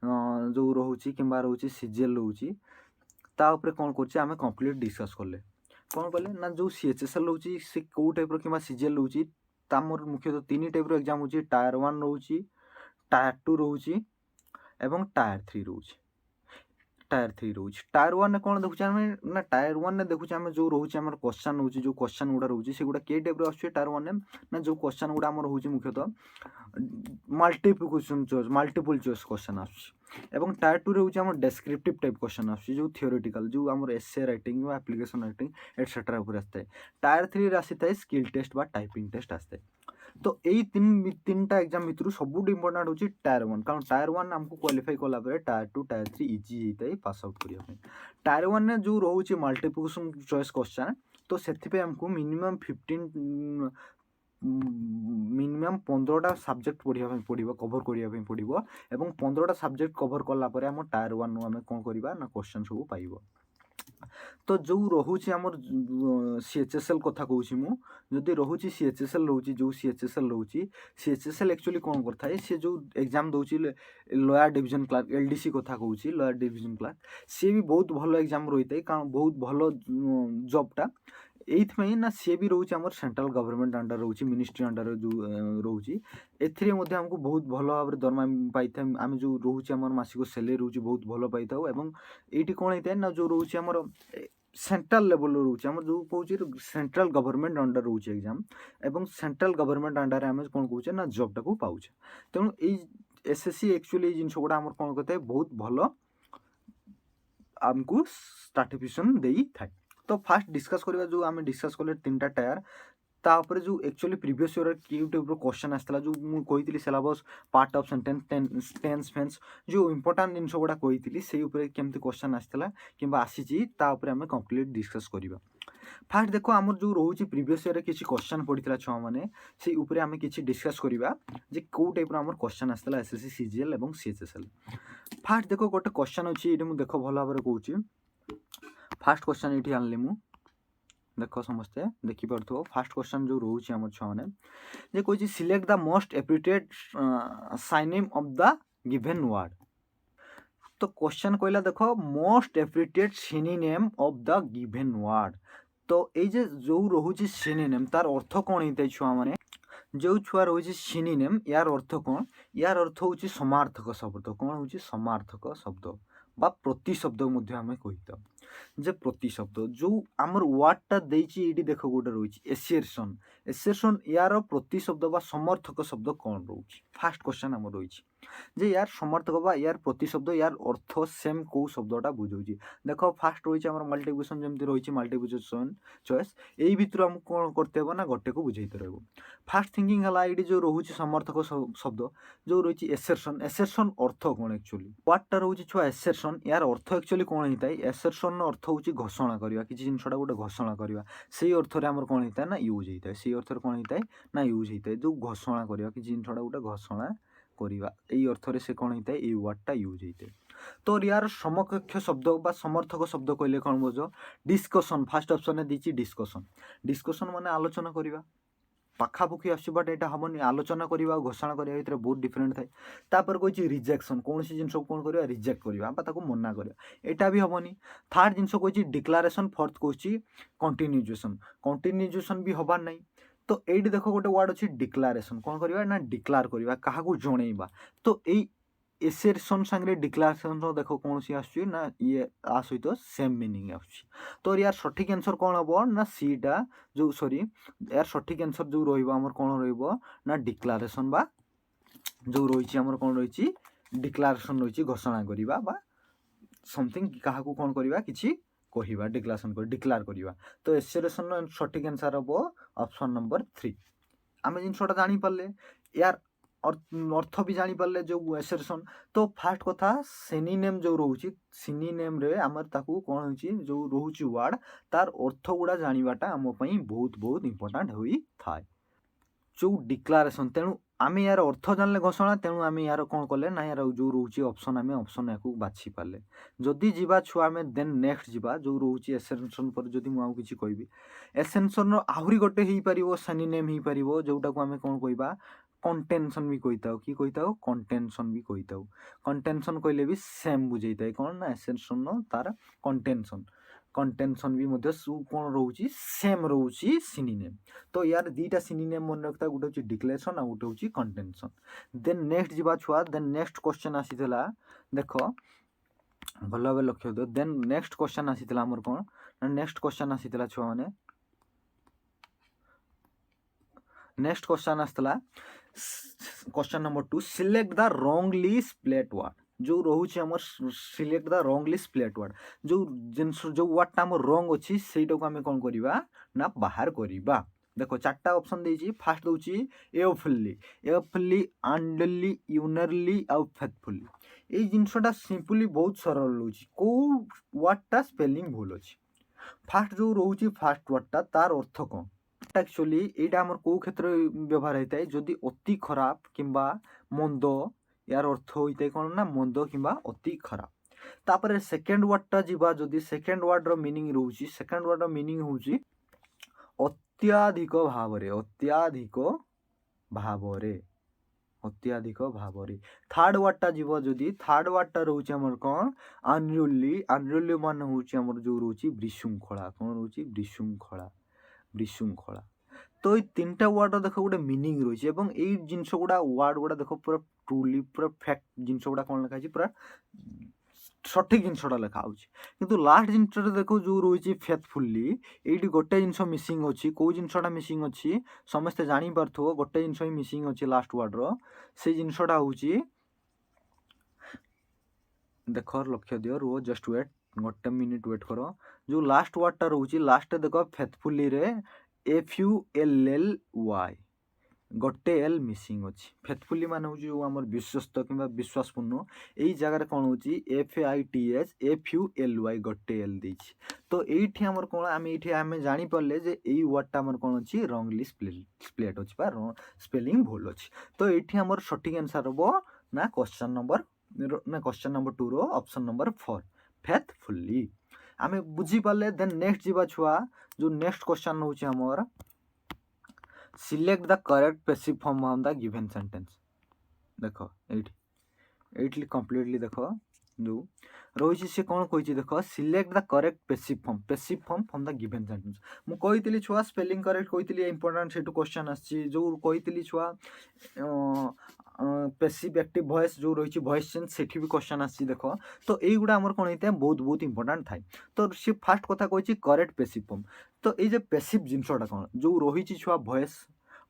जो रोचे कि रोचे सीजीएल रोचे तापर कौन कर कंप्लीट डिस्कस कले कौन कले ना जो सीएचएसएल रोचे से कौ टाइप कि सीजीएल रोचे मोर मुख्यतः 3 टाइप एग्जाम हो टायर 1 रोचे टायर 2 रोचे एवं टायर 3 रोचे टायर 3 रोचे टायर 1 कौन देखुचे आम ना टायर 1 देखुचे आम जो रोचे आम क्वेश्चन रोचे जो क्वेश्चन गुड़ा रोचे से गुड़ा के टाइप आस टायर 1 ना जो क्वेश्चन गुड़ा आम रोचे मुख्यतः मल्टीपल चॉइस क्वेश्चन आस टायर 2 रोचे आम डेस्क्रिप्टिव टाइप क्वेश्चन आस जो थियोरेटिकल जो आम essay writing application writing etcetera ऊपर आसता है टायर 3 आसी था स्किल टेस्ट बा टाइपिंग टेस्ट आसता है तो यही 3टा एग्जाम भितर सब इंपोर्टाट हूँ टायर 1 कारण टायर 1 आमको क्वालिफाई कलापर टायर 2 टायर 3 इजी होता है पास आउट करने टायर 1 जो रोचे मल्टीप्लिकेशन चॉइस क्वेश्चन तो से आमको मिनिमम 15 मिनिमम 15टा सब्जेक्ट पढ़िया पड़ो कवर करने पड़ो एवं 15टा सब्जेक्ट कवर कलापर आम टायर 1 आम कौन करवा ना क्वेश्चन सब पाइब। तो जो रोचे आमर CHSL कथा कहूँ मुझे रोचे CHSL रोचे जो CHSL रोचे CHSL एक्चुअली कौन करता है सी जो एग्जाम दूसरी लोअर डिवीजन क्लार्क LDC कथा कहूँ लोअर डिवीजन क्लार्क सी भी बहुत भल एग्जाम रही है कारण बहुत भल जॉबटा ये ना सी भी रोचे आम सेंट्रल गवर्नमेंट अंडर रोचे मिनिस्ट्री अंडर जो रोचे आमको बहुत भल भाव दरमा पाई था आम जो रोचे आम मासिक सैलरी रोचे बहुत भल पाई था ये कौन होता है ना जो रोचे आम सेंट्रल लेवल रोचे आम जो कौन सेंट्रल गवर्नमेंट अंडर रोचे एग्जाम एवं सेंट्रल गवर्नमेंट अंडर आम कौन कौचे ना जॉबटा को पाचे तेणु SSC एक्चुअली जिन गुड़ा आम कौन करता है बहुत भल आमको स्टार्टिफिकेशन दे थाए। तो फास्ट डिस्कस करवा जो आम डिस्कस कले 3टा टायर तापर जो actually previous year YouTube question आसला जो मुझे कही syllabus part of sentence tense फेंस जो इंपोर्टेंट जिन गुड़ा कही से केमती क्वेश्चन आसला कि आसी आम कंप्लीट डिस्कस करवा। फास्ट देखो आमर जो रोचे प्रीवियस ईयर किसी क्वेश्चन पड़ता छुआ मैंने से उपरे आम किसी डिस्कस करवा जे कौ टाइप आम क्वेश्चन आसला SSC CGL और CHSL। फास्ट देखो गोटे क्वेश्चन अच्छी ये मुझे देख भल भाव कौच फास्ट क्वेश्चन ये आनली मु देख समस्ते देखिपो फास्ट क्वेश्चन जो रोचे आम छुआ मैंने जे कही select the most appropriate synonym of the given word. तो क्वेश्चन कहला देख most appropriate synonym of the given word. तो ये जो रोचे सिनोनिम तार अर्थ कौन होता है छुआ मैंने जो छुआ रोचे सिनोनिम यार अर्थ कौन यार अर्थ हूँ समार्थक शब्द कौन हूँ समार्थक शब्द बा प्रतिशब्द आम कहीता जे प्रतिशब्द जो आमर वार्डटा देती देख गोटे रही एसेरसन एसेरसन यार प्रतिशब्द बा समर्थक शब्द कौन रोचे फास्ट क्वेश्चन आम रही जे यार समर्थक बा यार प्रतिशब्द यार अर्थ सेम कौ शब्दटा बुझाऊँ देख फास्ट रही है मल्टीप्लिकेशन जमी रही मल्टीप्लिकेशन चॉइस यही भितर आमको कौन करते ना गोटे को बुझाते रहो। फास्ट थिंकिंग है ये जो रोचे समर्थक शब्द जो रही एसेरसन एसेरसन अर्थ कौन एक्चुअली वार्डटा रोचे छुआ एसेरसन यार अर्थ एक्चुअली कौन होता है एसेरसन अर्थ हूँ घोषणा करवा किसी जिनसा गोटे घोषणा करवा से अर्थ में आम कौन होता है ना यूज होता है से अर्थ कौन होता है ना यूज होता है जो घोषणा करवा किसी जिनसा गोटे घोषणा करवा यही अर्थ से कौन होता है ये वार्डटा यूज होता है। तो यार समकक्ष शब्द बा समर्थक शब्द कहले कौन बुझ डिस्कसन फास्ट ऑप्शन दीची डिस्कसन डिस्कसन माने आलोचना करवा पाखापुखी आस बट यहाँ हमनी आलोचना करवा घोषणा करवा भर बहुत डिफरेंट थाए। तापर कही रिजेक्शन कौन सी जिन कौन करवा रिजेक्ट करवा मना करवा यहाँ भी हमनी। थर्ड जिन कही डिक्लारेशन फोर्थ कही कंटिन्यूएशन कंटिन्यूएशन भी हबार नहीं। तो ये देख गोटे वर्ड अच्छी डिक्लारेशन कौन करवा ना डिक्लार करवा क्या जनइबा तो यही एसेरसन सांगे डिक्लारेशन देख कौन सी आसना ये आ सहित सेम मीनिंग आस। तो यार सठिक आंसर कौन हम ना सीटा जो सॉरी यार सठिक आंसर जो रही कौन रहा डिक्लारेशन बा जो रही कौन रही डिक्लारेशन रही घोषणा करवा समथिंग क्या कौन करवा कि कहवा डिक्लारेशन कर डिक्लार करवा। तो एसेरसन सठिक आंसर हम ऑप्शन नंबर 3 आम जिनसा जापारे यार अर्थ भी जापारे जो एसेरसन। तो फास्ट कथा सिनोनिम जो रोचे सिनोनिम रे आमर ताकू कौन हो जो रोचे वर्ड तार अर्थ गुड़ा जानाटा आम बहुत बहुत इंपोर्टेंट होई थाए जो डिक्लारेशन। तेणु आम यार अर्थ जानले घोषणा तेणु आम यार कौन कले ना यार जो रोचे ऑप्शन आम ऑप्शन या बाछि पारे जदि जीवा छुआ आम देन नेक्स्ट जीवा जो रोचे एसेरसन पर जदि मुझे किसी कहबी एसेरसन आहरी गोटे हो पार सिनोनिम हो पार जोटा को आम कौन कहबा कंटेंशन भी कही कि कंटेंशन भी कही कंटेंशन कहले भी सेम बुझे था कौन ना एसेरसन तार कंटेंशन कंटेंशन भी कौन रोचे सेम रोचे सिनोनिम। तो यार दीटा सिनोनिम मन रखता गोटे हूँ डिक्लेरेशन आ गोटे हूँ कंटेंशन। देन नेक्स्ट जीवा छुआ देन नेक्स्ट क्वेश्चन आसीला देख भल भाव लक्ष्य दो देन नेक्स्ट क्वेश्चन आसीला आमर कौन ना नेक्स्ट क्वेश्चन आसीला छुआ मैंने नेक्स्ट क्वेश्चन आसला question number 2 select the wrongly split word जो रोचे आम select the wrongly split word जो जिन जो वर्डटा आम रंग अच्छी से आम कौन करवा ना बाहर करवा। देखो 4टा ऑप्शन देछि फास्ट दूची एयरफुल्ली अंडरली यूनरली आउ फेथफुल्ली ये जिनसटा सिंपली बहुत सरल रोचे कौ वर्डटा स्पेलिंग भूल अच्छी फास्ट जो रोचे फास्ट वर्डटा तार अर्थ कौन ওয়ার্ডটা एक्चुअली এইটা আমার কোউ ক্ষেত্রে ব্যবহার হইতাই যদি অতি খারাপ কিংবা মন্দ ইয়ার অর্থ হইতাই কোন না মন্দ কিংবা অতি খারাপ তারপরে সেকেন্ড ওয়ার্ডটা ଯିବା যদি সেকেন্ড ওয়ার্ডର মিনিং রହୁଛି সেকেন্ড ওয়ার্ডର মিনিং ହଉଛି ଅତ୍ୟାଧିକ ଭାବରେ ଅତ୍ୟାଧିକ ଭାବରେ ଅତ୍ୟାଧିକ ଭାବରେ থার্ড ওয়ার্ডটা ଯିବ যদি থার্ড ওয়ার্ডটা রହୁଛି ଆମର କ'ଣ ଅନରୁଲି ଅନରୁଲି ମାନେ ହଉଛି ଆମର ଯୋଉ ରହୁଛି ବିଶୃଙ୍ଖଳା କ'ଣ ରହୁଛି ବିଶୃଙ୍ଖଳା ବିଶୃଙ୍ଖଳା ତ ଏଇ ତିନିଟା ୱାର୍ଡର ଦେଖ ଗୋଟେ ମିନିଂ ରହିଛି ଏବଂ ଏଇ ଜିନିଷ ଗୁଡ଼ା ୱାର୍ଡ ଗୁଡ଼ା ଦେଖ ପୁରା ଟ୍ରୁଲି ପୁରା ଫ୍ୟାକ୍ଟ ଜିନିଷ ଗୁଡ଼ା କ'ଣ ଲେଖା ହେଇଛି ପୁରା ସଠିକ୍ ଜିନିଷଟା ଲେଖା ହେଉଛି କିନ୍ତୁ ଲାଷ୍ଟ ଜିନିଷଟା ଦେଖ ଯେଉଁ ରହୁଛି ଫେଥଫୁଲି ଏଇଠି ଗୋଟେ ଜିନିଷ ମିସିଂ ଅଛି କେଉଁ ଜିନିଷଟା ମିସିଂ ଅଛି ସମସ୍ତେ ଜାଣିପାରୁଥିବ ଗୋଟେ ଜିନିଷ ହିଁ ମିସିଂ ଅଛି ଲାଷ୍ଟ ୱାର୍ଡର ସେଇ ଜିନିଷଟା ହେଉଛି ଦେଖ ଲକ୍ଷ୍ୟ ଦିଅ ରୁହ ଜଷ୍ଟ ୱେଟ୍ ଗୋଟେ ମିନିଟ୍ ୱେଟ୍ କର ଯେଉଁ ଲାଷ୍ଟ ୱାର୍ଡଟା ରହୁଛି ଲାଷ୍ଟରେ ଦେଖ ଫେଥଫୁଲିରେ FULLY ଗୋଟେ ଏଲ୍ ମିସିଂ ଅଛି ଫେଥଫୁଲି ମାନେ ହେଉଛି ଯେଉଁ ଆମର ବିଶ୍ୱସ୍ତ କିମ୍ବା ବିଶ୍ୱାସପୂର୍ଣ୍ଣ ଏଇ ଜାଗାରେ କ'ଣ ହେଉଛି FITH FULY ଗୋଟେ ଏଲ୍ ଦେଇଛି ତ ଏଇଠି ଆମର କ'ଣ ଆମେ ଏଇଠି ଆମେ ଜାଣିପାରିଲେ ଯେ ଏଇ ୱାର୍ଡଟା ଆମର କ'ଣ ଅଛି ରଙ୍ଗଲି ସ୍ପ୍ଲେଟ୍ ଅଛି ବା ସ୍ପେଲିଂ ଭୁଲ ଅଛି ତ ଏଇଠି ଆମର ସଠିକ୍ ଆନ୍ସର୍ ହେବ ନା କ୍ୱେଶ୍ଚନ୍ ନମ୍ବର 2ର ଅପସନ୍ ନମ୍ବର 4 ଫେଥଫୁଲି ଆମେ ବୁଝିପାରିଲେ ଦେନ୍ ନେକ୍ସଟ ଯିବା ଛୁଆ ଯେଉଁ ନେକ୍ସଟ କ୍ୱେଶ୍ଚନ୍ ହେଉଛି ଆମର select the correct passive form of the given sentence देख एठी कंप्लीटली देख जो रही सी कौन कही देख select the correct passive form from the given sentence मु कही छुआ स्पेलिंग करेक्ट कही इंपोर्टेंट से क्वेश्चन आसी जो कही छुआ पैसिव एक्टिव वॉइस जो रही वॉइस चेंज से भी क्वेश्चन आसी देख तो युवा आम कौन होता है बहुत बहुत इंपोर्टेंट थाए तो सी फास्ट कथा कही करेक्ट पैसिव फॉर्म तो ये पैसिव जिनसटा कौन जो रही छुआ वॉइस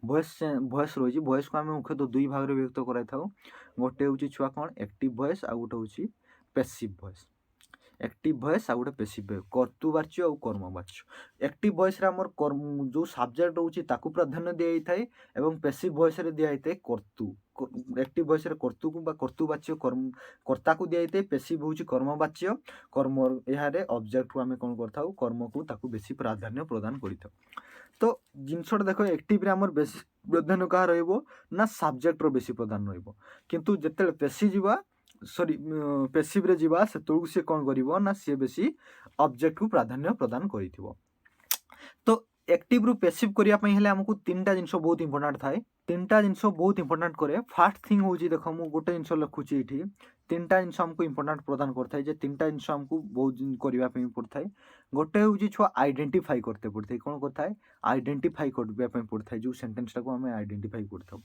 वॉइस रही वॉइस को आम मुख्यतः दुई भाग में विभक्त कराई गोटे हूँ छुआ कौन एक्टिव वॉइस आ गोटे हूँ पैसिव वॉइस एक्टिव वॉइस आ गोटे पैसिव वॉइस कर्तुवाच्य और कर्मवाच्य एक्टिव वॉइस आमर जो सब्जेक्ट रोचे ताकू प्राधान्य दिखाई थाए एवं पैसिव वॉइस दिखाई थाए कर्तु एक्टिव वॉइस कर्तु को कर्तुवाच्य कर्ता को दिखाई पैसिव हूँ कर्मवाच्य कर्म यारे ऑब्जेक्ट को आम कौन करता कर्म को ताकू बेसी प्राधान्य प्रदान करता तो जिनसटा देख एक्टिव रे आमर बेसी प्राधान्य क्या रहा सब्जेक्ट रो बेसी प्राधान्य रु जिते पैसिव जीवा सॉरी पैसिव रे जीवा से सी कौन करिवो ना सी बेसी ऑब्जेक्ट को प्राधान्य प्रदान करिथिवो तो एक्टिव रु पैसिव करिया पई हेले हमकु तीनटा जिंस बहुत इंपोर्टेंट थाए तीनटा जिंस बहुत इंपोर्टेंट करे फर्स्ट थिंग होची देखो मु गोटे जिंस लिखुची एठी तीनटा जिंस हमकु इंपोर्टेंट प्रदान करथाय जे तीनटा जिंस हमकु बहुत करिया पई पड़थाय गोटे होची छुआ आइडेंटिफाई करते पड़थाय कोन करथाय आइडेंटिफाई करबे पई पड़थाय जो सेंटेंस टाको हमें आइडेंटिफाई करथाउ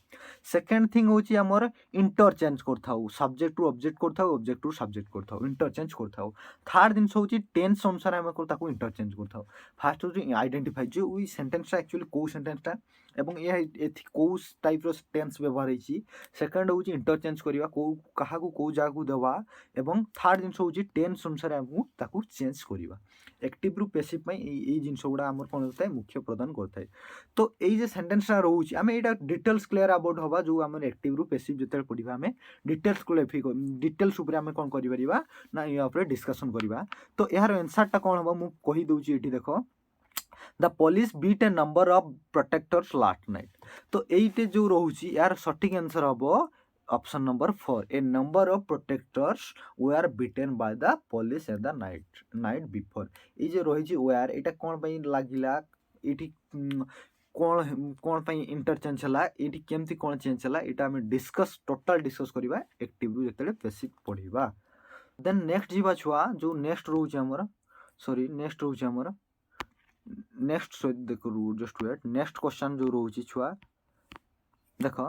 सेकंड थिंग होची हमर इंटरचेंज करथाउ सब्जेक्ट टू ऑब्जेक्ट करथाउ ऑब्जेक्ट टू सब्जेक्ट करथाउ इंटरचेंज करथाउ थर्ड जिंस होची टेंस अनुसार हम ताको इंटरचेंज करथाउ फर्स्ट होची आइडेंटिफाई जो वी सेंटेंस एक्चुअली को सेंटेंस टा एवं ये एथि को टाइप रो टेंस व्यवहार होची सेकंड होची इंटरचेंज करिवा को कहा को जागा को देवा एवं थर्ड जिंस होची टेंस अनुसार हम ताको चेंज करिवा एक्टिव रु पैसिव में ये जिनस गुड़ा आम कौन होता है मुख्य प्रदान करता है तो ये सेंटेंसटा रोचे आम यहाँ डिटेल्स क्लियर अबाउट हवा जो आम एक्टिव रु पैसिव जो पढ़ा आम डिटेल्स आम कौन कर ना या डिस्कसन करवा तो यार आंसरटा कौन हम मुझे कहीदे ये देख the police beat a number of protectors last night तो ये जो रोचे यार सठिक आंसर हम option number 4 a number of protectors were beaten by the police at the night before ये जो रही वेयर यहाँ कौन लगिला ये कौन कौन इंटरचेंज है ये केमती कौन चेंज है यहाँ आम डिस्कस टोटाल डिस्कस करवा एक्टिव रु जो पैसिव पढ़ा देन नेक्स्ट जीवा छुआ जो नेक्स्ट रोचे आमर सॉरी नेक्स्ट रोचे आमर नेक्स्ट देख जस्ट वेट नेक्स्ट क्वेश्चन जो रोचे छुआ देख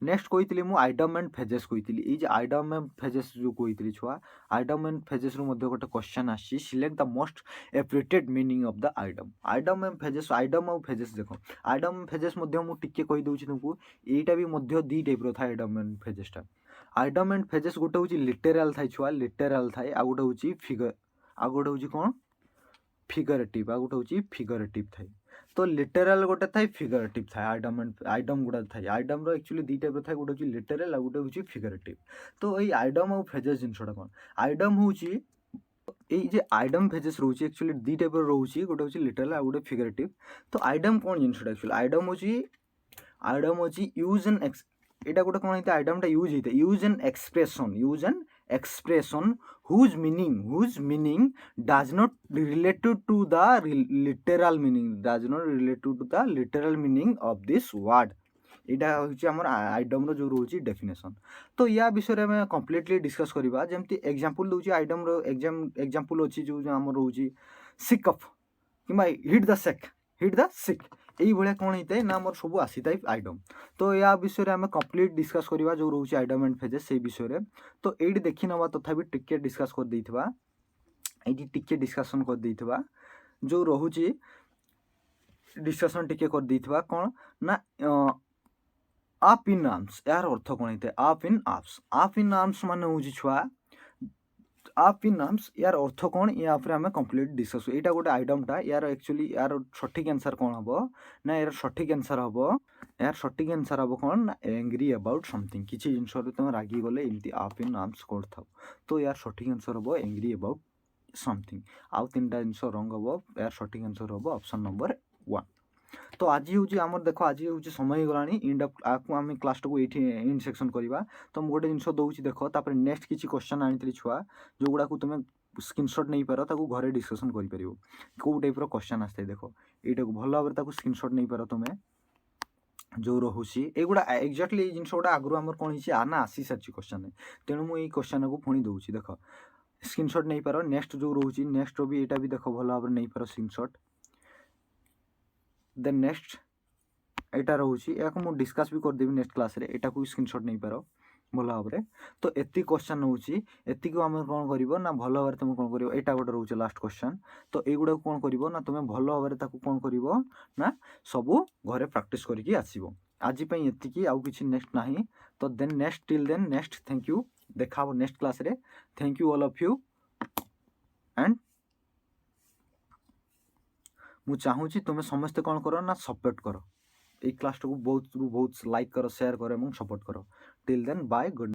नेक्स्ट कही मुझे आइटम एंड फेजेस कही ये आइटम एंड फेजेस जो कही छुआ आइटम एंड फेजेस गोटे क्वेश्चन आसी select the most appropriate meaning of the idiom and phrases idiom और फेजेस देख आइटम एंड फेजेस टिके कही दूसरी तुमको यहाँ भी दी टाइप रो था आइटम एंड फेजेसटा आइटम एंड फेजेस गोटे हूँ लिटेराल थाए छुआ लिटेराल थाए आ गोटे हूँ फिगर आ गोटे हूँ कौन फिगरेटिव आ गोटे हूँ फिगरेटिव थाए तो लिटेराल गोटे थाए फिगरेटिव थाए आइटम गुड़ा थाए आइटम एक्चुअली दी टाइप थाए गोटे हूँ लिटेराल आ गोटे हूँ फिगरेटिव तो ये आइटम और फेजेस जिनसटा कौन आइटम हूँ এই যে আইডম ফেজেস রয়েছে একচুয়ালি দুই টাইপর রয়েছে, গোটে হচ্ছে লিଟরাল আর গোটে ফিগারেটিভ। তো আইডম কোণ জিনিসটা একচুয়ালি আইডম হচ্ছে यूज एंड এটা গোটে কোণ হইতে আইডমটা is an expression whose meaning does not related to the literal meaning of this word. এটা হচ্ছে আমার আইডমর যে রয়েছে ডেফিনেসন। তো ইয়া বিষয়ে আমি কমপ্লিটলি ডিসকস করিবা। যেমতি এক্সাম্পল দଉଛି আইডমর এক্সাম্পল ଅଛି ଯେଉଁ ଆମର ରହୁଛି ସିକ୍ ଅଫ୍ କିମ୍ବା ହିଟ୍ ଦ ସିକ୍ এইভাবে କ'ଣ ହେଇଥାଏ ନା ଆମର ସବୁ ଆସିଥାଏ ଆଇଡମ୍। ତ ୟା ବିଷୟରେ ଆମେ କମ୍ପ୍ଲିଟ୍ ଡିସ୍କସ୍ କରିବା ଯେଉଁ ରହୁଛି ଆଇଡମ୍ ଆଣ୍ଡ ଫେଜେସ୍ ସେଇ ବିଷୟରେ। ତ ଏଇଠି ଦେଖିନେବା ତଥାପି ଟିକେ ଡିସ୍କସ୍ କରିଦେଇଥିବା, ଏଇଠି ଟିକେ ଡିସ୍କସନ୍ କରିଦେଇଥିବା ଯେଉଁ ରହୁଛି ଡିସ୍କସନ୍ ଟିକେ କରିଦେଇଥିବା କ'ଣ ନା अप इन आर्म्स यार अर्थ कौन है अप इन आर्म्स मान हूँ छुआ अप इन आर्म्स यार अर्थ कौन या आम कम्प्लीट डिस्कस यहाँ गोटे आइटमटा यार एक्चुअली यार सठिक आंसर कौन हम ना यार सठिक आंसर हम कौन ना एंग्री अबाउट समथिंग किसी जिनस तुम रागी गले एमती अप इन आर्म्स कर था। तो यार सठिक आंसर हम एंग्री अबाउट समथिंग। आउ तीन टा जिनस रंग हम यार सठिक आंसर हम ऑप्शन नंबर 1। तो आज हूँ आम देख आज हूँ समय गला इंड आपको आम क्लास टाक ये इंड सेक्शन करवा। तो मुझे गोटे जिनस दूसरी देख तापर नेक्स्ट किसी क्वेश्चन आनी छुआ जो गुड़ा तुम स्क्रीनशॉट नहीं पार ताको घरे डिस्कशन कर कौ टाइप क्वेश्चन आसता देख यहाँ भल भाव स्क्रीनशॉट नहीं पार तुम जो रोचे युवा एक्जाक्टली जिन गुड़ा आगु आम कौन आना आसी सारी क्वेश्चन तेणु मुझे क्वेश्चन को पुणी दूसरी देख स्क्रीनशॉट नहीं पार। नेक्स्ट जो रोचे नेक्स्ट भी यहाँ भी देख भल भाव नहीं पार स्क्रीनशॉट। देन नेक्स्ट एटा रोचे या मुझे डिस्कस भी करदेवी नेक्स्ट क्लास रे एटा को स्क्रीनशॉट नहीं पार भल भाव। तो एति क्वेश्चन होची एति को आम कौन कर ना भल भाव तुम कौन कर एटा गोटे रोचे लास्ट क्वेश्चन। तो युवा कौन कर ना तुम भल भाव कौन कर ना सबू घरे प्रैक्टिस करके आसो। आज एति आउ किसी नेक्स्ट ना। तो then next till then next thank you देखा नेक्स्ट क्लास रे। Thank you all of you and मु चाहूँगी तुम्हें समस्ते कौन करो ना सपोर्ट करो ये क्लास को बहुत लाइक करो शेयर करो और सपोर्ट करो। Till then bye good.